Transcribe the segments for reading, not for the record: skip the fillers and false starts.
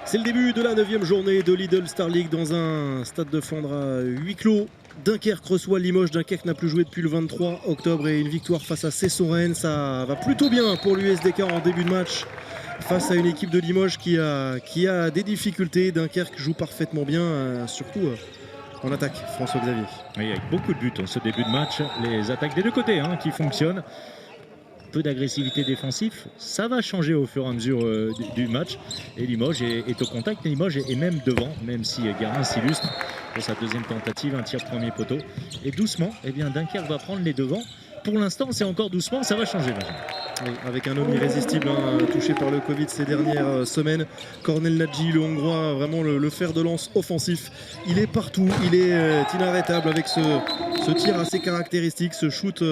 C'est le début de la 9e journée de Lidl Star League dans un stade de Flandre à huis clos. Dunkerque reçoit Limoges. Dunkerque n'a plus joué depuis le 23 octobre et une victoire face à Cesson-Rennes. Ça va plutôt bien pour l'USDK en début de match face à une équipe de Limoges qui a des difficultés. Dunkerque joue parfaitement bien, surtout en attaque, François-Xavier. Oui, avec beaucoup de buts en ce début de match. Les attaques des deux côtés qui fonctionnent. Peu d'agressivité défensive, ça va changer au fur et à mesure du match. Et Limoges est au contact. Limoges est même devant, même si Guérin s'illustre pour sa deuxième tentative, un tir premier poteau. Et doucement, Dunkerque va prendre les devants. Pour l'instant, c'est encore doucement, ça va changer. Oui, avec un homme irrésistible touché par le Covid ces dernières semaines. Cornel Nadji, le Hongrois, vraiment le fer de lance offensif. Il est partout, il est inarrêtable avec ce tir assez caractéristique, ce shoot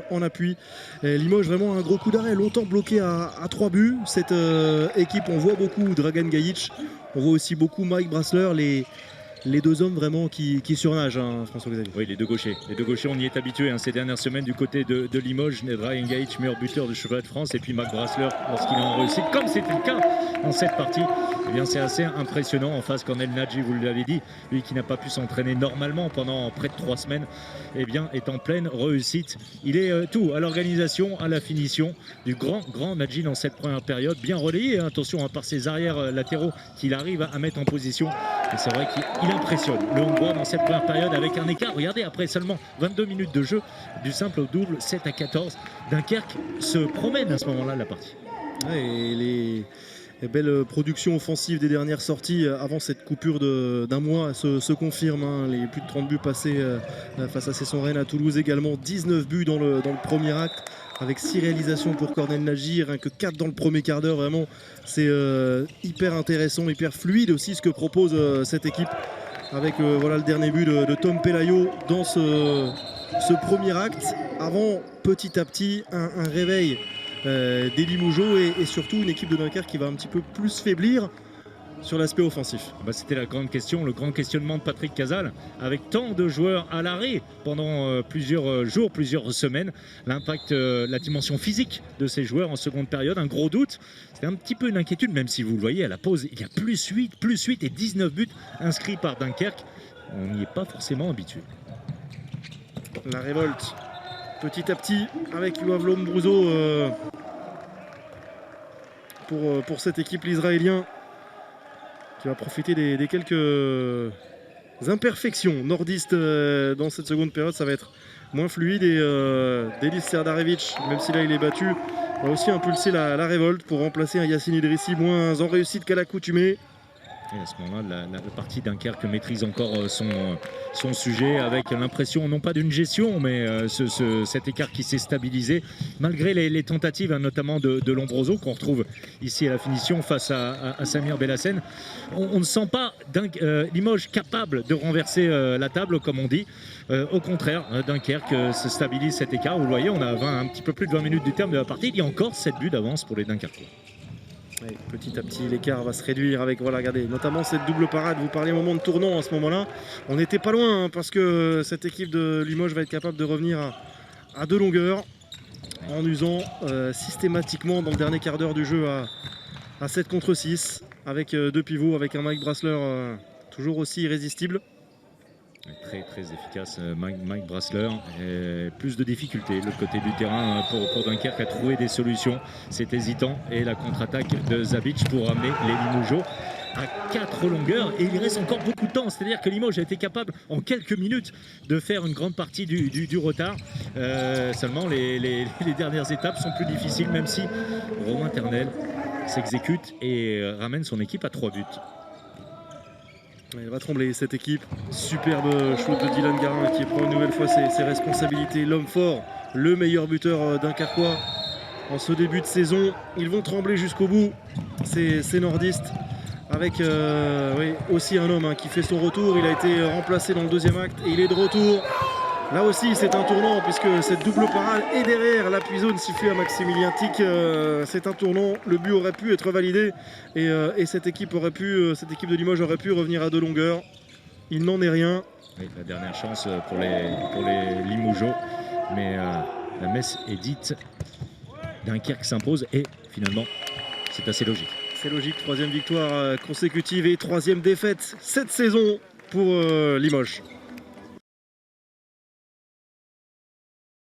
en appui. Et Limoges, vraiment un gros coup d'arrêt, longtemps bloqué à 3 buts. Cette équipe, on voit beaucoup Dragan Gajic, on voit aussi beaucoup Mike Brasler, les deux hommes vraiment qui surnagent, François-Xavier. Oui, les deux gauchers, on y est habitué ces dernières semaines du côté de Limoges. Dragan Gajic, meilleur buteur du championnat de France, et puis Mike Brasler lorsqu'il est en réussite, comme c'était le cas dans cette partie. C'est assez impressionnant. En face, Cornel Nadji, vous l'avez dit, lui qui n'a pas pu s'entraîner normalement pendant près de 3 semaines, est en pleine réussite. Il est tout, à l'organisation, à la finition, du grand Nadji dans cette première période, bien relayé, attention, par ses arrières latéraux qu'il arrive à mettre en position. Et c'est vrai qu'il impressionne le Hongrois dans cette première période avec un écart. Regardez, après seulement 22 minutes de jeu, du simple au double, 7-14. Dunkerque se promène à ce moment-là de la partie. Ouais, et les belles productions offensives des dernières sorties avant cette coupure d'un mois se confirment. Les plus de 30 buts passés face à Cesson-Rennes, à Toulouse également. 19 buts dans le premier acte, avec 6 réalisations pour Cornel Nadji, rien que 4 dans le premier quart d'heure. Vraiment, c'est hyper intéressant, hyper fluide aussi ce que propose cette équipe. Avec voilà le dernier but de Tom Pelayo dans ce premier acte. Avant, petit à petit, un réveil des Limougeaux et surtout une équipe de Dunkerque qui va un petit peu plus faiblir sur l'aspect offensif. C'était la grande question, le grand questionnement de Patrick Casal, avec tant de joueurs à l'arrêt pendant plusieurs jours, plusieurs semaines. L'impact, la dimension physique de ces joueurs en seconde période, un gros doute. C'était un petit peu une inquiétude, même si vous le voyez à la pause, il y a plus 8 et 19 buts inscrits par Dunkerque. On n'y est pas forcément habitué. La révolte, petit à petit, avec Yoav Lombrouzo pour cette équipe, l'Israélien, qui va profiter des quelques imperfections nordistes dans cette seconde période. Ça va être moins fluide et Delis Serdarevic, même si là il est battu, va aussi impulser la révolte pour remplacer un Yacine Idrissi moins en réussite qu'à l'accoutumée. Et à ce moment-là, la partie Dunkerque maîtrise encore son sujet, avec l'impression non pas d'une gestion, mais cet écart qui s'est stabilisé malgré les tentatives, notamment de Lombroso, qu'on retrouve ici à la finition face à Samir Belhassen. On ne sent pas Limoges capable de renverser la table, comme on dit. Au contraire, Dunkerque se stabilise cet écart. Vous le voyez, on a un petit peu plus de 20 minutes du terme de la partie. Il y a encore 7 buts d'avance pour les Dunkerquois. Et petit à petit, l'écart va se réduire avec, voilà, regardez, notamment cette double parade. Vous parlez au moment de tournant à ce moment-là. On n'était pas loin parce que cette équipe de Limoges va être capable de revenir à 2 longueurs en usant systématiquement dans le dernier quart d'heure du jeu à 7 contre 6 avec 2 pivots, avec un Mike Brasler toujours aussi irrésistible. Très efficace Mike Brasler, et plus de difficultés de l'autre côté du terrain pour Dunkerque à trouver des solutions. C'est hésitant, et la contre-attaque de Zabic pour ramener les Limougeaux à 4 longueurs, et il reste encore beaucoup de temps. C'est-à-dire que Limoges a été capable en quelques minutes de faire une grande partie du retard. Seulement les dernières étapes sont plus difficiles, même si Romain Ternel s'exécute et ramène son équipe à 3 buts. Il va trembler cette équipe. Superbe shoot de Dylan Garin qui prend une nouvelle fois ses responsabilités. L'homme fort, le meilleur buteur dunkerquois en ce début de saison. Ils vont trembler jusqu'au bout, ces nordistes. Avec aussi un homme qui fait son retour. Il a été remplacé dans le deuxième acte et il est de retour. Là aussi, c'est un tournant puisque cette double parade est derrière l'appui zone sifflé à Maximilien Tic. C'est un tournant. Le but aurait pu être validé et cette équipe de Limoges aurait pu revenir à 2 longueurs. Il n'en est rien. Oui, la dernière chance pour les Limougeaux. Mais la messe est dite. Dunkerque s'impose et finalement, c'est assez logique. C'est logique, troisième victoire consécutive et troisième défaite cette saison pour Limoges.